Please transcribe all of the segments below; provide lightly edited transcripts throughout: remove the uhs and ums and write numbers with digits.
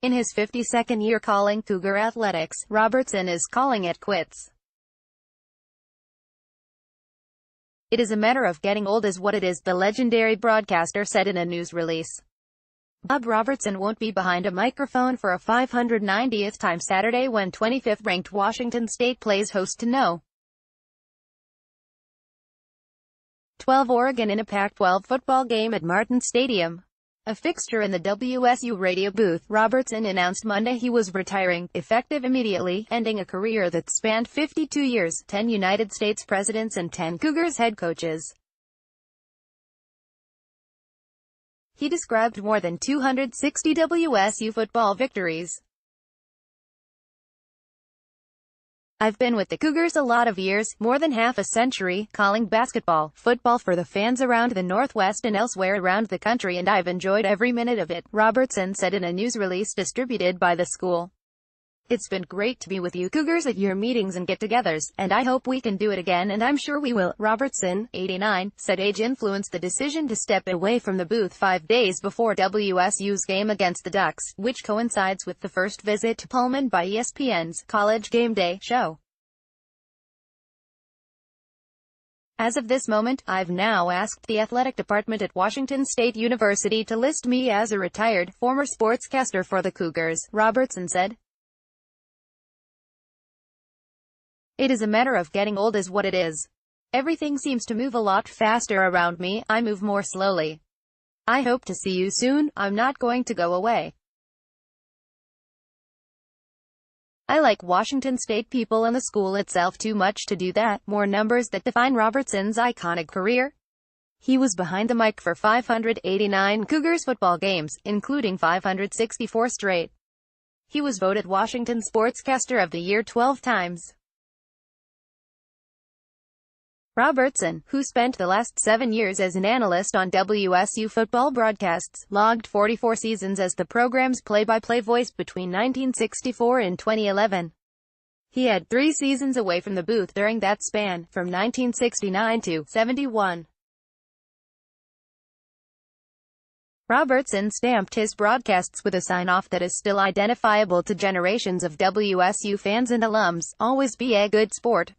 In his 52nd year calling Cougar athletics, Robertson is calling it quits. "It is a matter of getting old is what it is," the legendary broadcaster said in a news release. Bob Robertson won't be behind a microphone for a 590th time Saturday when 25th-ranked Washington State plays host to No. 12 Oregon in a Pac-12 football game at Martin Stadium. A fixture in the WSU radio booth, Robertson announced Monday he was retiring, effective immediately, ending a career that spanned 52 years, 10 United States presidents and 10 Cougars head coaches. He described more than 260 WSU football victories. "I've been with the Cougars a lot of years, more than half a century, calling basketball, football for the fans around the Northwest and elsewhere around the country, and I've enjoyed every minute of it," Robertson said in a news release distributed by the school. "It's been great to be with you Cougars at your meetings and get-togethers, and I hope we can do it again, and I'm sure we will." Robertson, 89, said age influenced the decision to step away from the booth 5 days before WSU's game against the Ducks, which coincides with the first visit to Pullman by ESPN's College Game Day show. "As of this moment, I've now asked the athletic department at Washington State University to list me as a retired, former sportscaster for the Cougars," Robertson said. "It is a matter of getting old is what it is. Everything seems to move a lot faster around me, I move more slowly. I hope to see you soon, I'm not going to go away. I like Washington State people and the school itself too much to do that." More numbers that define Robertson's iconic career. He was behind the mic for 589 Cougars football games, including 564 straight. He was voted Washington Sportscaster of the Year 12 times. Robertson, who spent the last 7 years as an analyst on WSU football broadcasts, logged 44 seasons as the program's play-by-play voice between 1964 and 2011. He had 3 seasons away from the booth during that span, from 1969 to 71. Robertson stamped his broadcasts with a sign-off that is still identifiable to generations of WSU fans and alums: "Always be a good sport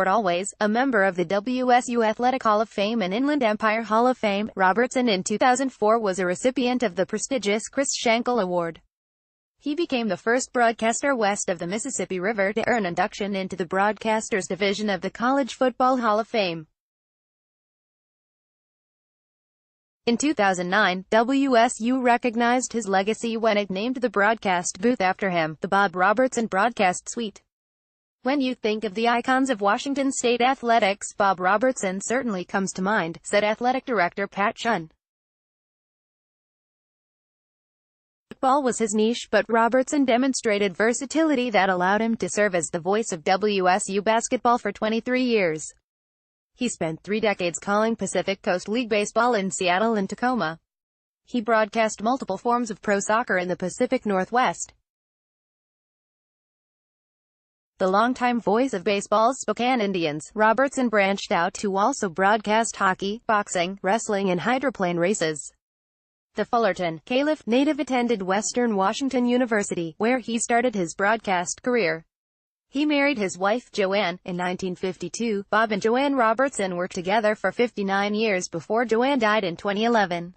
always." A member of the WSU Athletic Hall of Fame and Inland Empire Hall of Fame, Robertson in 2004 was a recipient of the prestigious Chris Schenkel Award. He became the first broadcaster west of the Mississippi River to earn induction into the Broadcasters Division of the College Football Hall of Fame. In 2009, WSU recognized his legacy when it named the broadcast booth after him, the Bob Robertson Broadcast Suite. "When you think of the icons of Washington State athletics, Bob Robertson certainly comes to mind," said athletic director Pat Shunn. Football was his niche, but Robertson demonstrated versatility that allowed him to serve as the voice of WSU basketball for 23 years. He spent 3 decades calling Pacific Coast League baseball in Seattle and Tacoma. He broadcast multiple forms of pro soccer in the Pacific Northwest. The longtime voice of baseball's Spokane Indians, Robertson branched out to also broadcast hockey, boxing, wrestling and hydroplane races. The Fullerton, Calif. native attended Western Washington University, where he started his broadcast career. He married his wife, Joanne, in 1952. Bob and Joanne Robertson were together for 59 years before Joanne died in 2011.